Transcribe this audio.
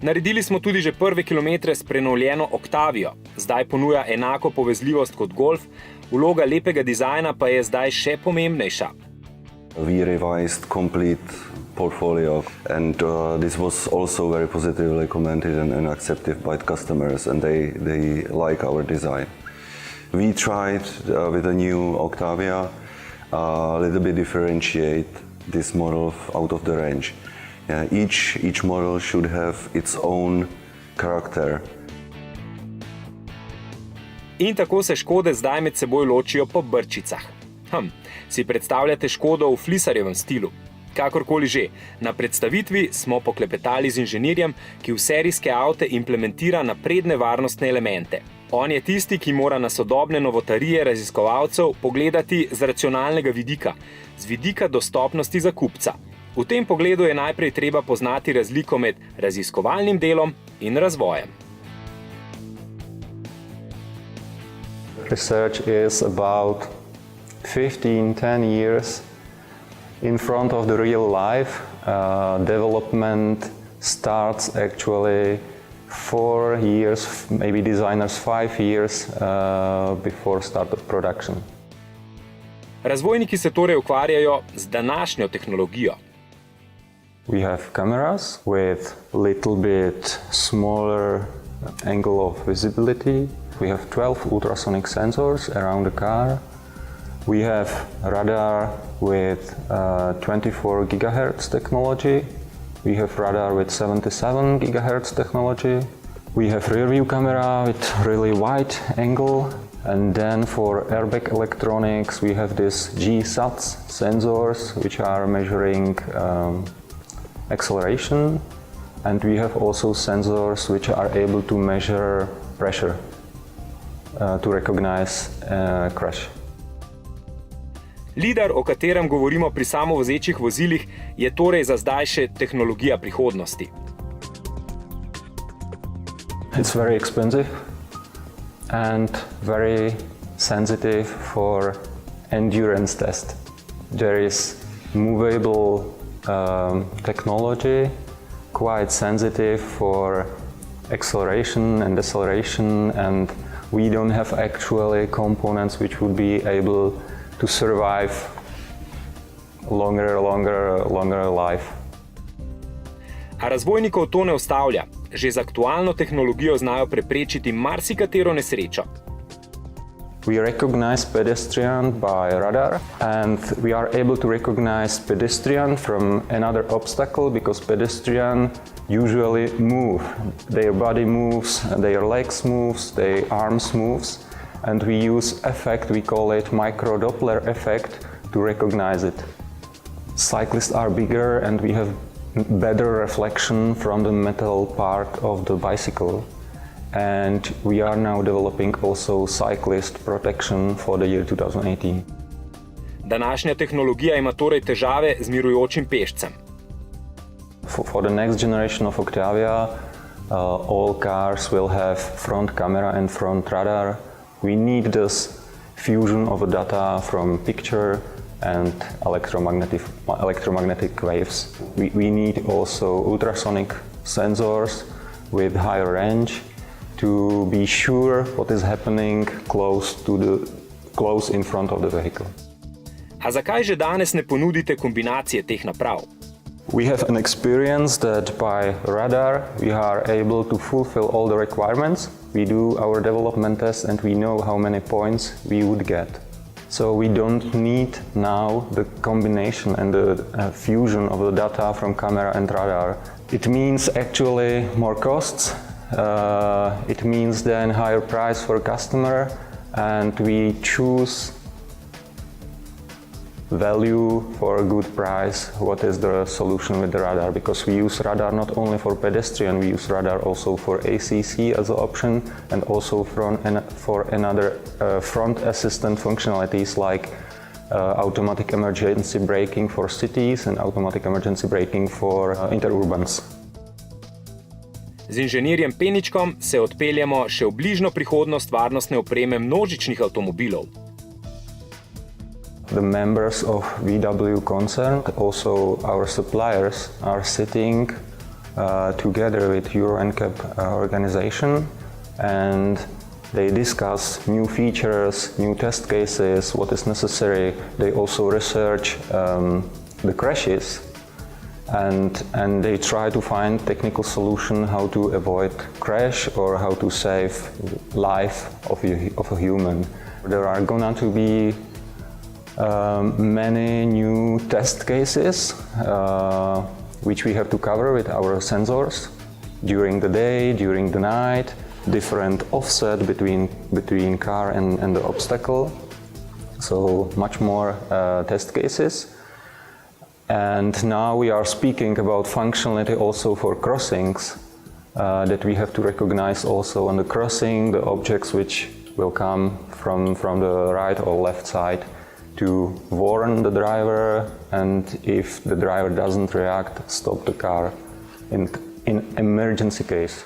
Naredili smo tudi že prve kilometre s prenovljeno Octavio. Zdaj ponuja enako povezljivost kot Golf, vloga lepega dizajna pa je zdaj še pomembnejša. We revised complete portfolio and this was also very positively commented and accepted by the customers and they like our design. We tried with the new Octavia a little bit differentiate this model out of the range. Each model should have its own character. In tako se Škode zdaj med seboj ločijo po brčicah. Si predstavljate Škodo v Flisarjevem stilu? Kakorkoli že, na predstavitvi smo poklepetali z inženirjem, ki v serijske avte implementira napredne varnostne elemente. On je tisti, ki mora na sodobne novotarije raziskovalcev pogledati z racionalnega vidika, z vidika dostopnosti za kupca. V tem pogledu je najprej treba poznati razliko med raziskovalnim delom in razvojem. Research is about 10 years in front of the real life. Development starts actually 4 years, maybe designers 5 years before start of production. Razvojniki se torej ukvarjajo z današnjo tehnologijo. We have cameras with little bit smaller angle of visibility. We have 12 ultrasonic sensors around the car. We have radar with 24 GHz technology. We have radar with 77 GHz technology. We have rear view camera with really wide angle. And then for airbag electronics, we have this G-SATS sensors, which are measuring acceleration. And we have also sensors which are able to measure pressure to recognize crash. LiDAR, o katerem govorimo pri samovozečih vozilih, je torej za zdaj še tehnologija prihodnosti. It's very expensive and very sensitive for endurance test. There is movable technology, quite sensitive for acceleration and deceleration, and we don't have actually components which would be able to survive longer life. A razvojnikov to ne ustavlja. Že z aktualno tehnologijo znajo preprečiti marsikatero nesrečo. We recognize pedestrian by radar and we are able to recognize pedestrian from another obstacle because pedestrian usually move. Their body moves, their legs moves, their arms moves. And we use effect, we call it micro-Doppler effect, to recognize it. Cyclists are bigger and we have better reflection from the metal part of the bicycle. And we are now developing also cyclist protection for the year 2018. Današnja tehnologija ima torej težave z mirujočim pešcem. For the next generation of Octavia, all cars will have front camera and front radar. We need this fusion of data from picture and electromagnetic waves. We need also ultrasonic sensors with higher range to be sure what is happening close in front of the vehicle. A zakaj že danes ne ponudite kombinacije teh naprav? We have an experience that by radar we are able to fulfill all the requirements. We do our development tests and we know how many points we would get. So we don't need now the combination and the fusion of the data from camera and radar. It means actually more costs. It means then higher price for customer, and we choose value for a good price. What is the solution with the radar? Because we use radar not only for pedestrian, we use radar also for ACC as an option, and also for another front assistant functionalities like automatic emergency braking for cities and automatic emergency braking for interurbans. Z inženirjem Peničkom se odpeljemo še v bližnjo prihodnost varnostne opreme množičnih avtomobilov. The members of VW concern, also our suppliers, are sitting together with Euro NCAP organization, and they discuss new features, new test cases, what is necessary. They also research the crashes, and they try to find technical solution how to avoid crash or how to save life of a human. There are going to be many new test cases which we have to cover with our sensors during the day, during the night, different offset between car and the obstacle. So much more test cases. And now we are speaking about functionality also for crossings, that we have to recognize also on the crossing the objects which will come from the right or left side to warn the driver, and if the driver doesn't react, stop the car in emergency case.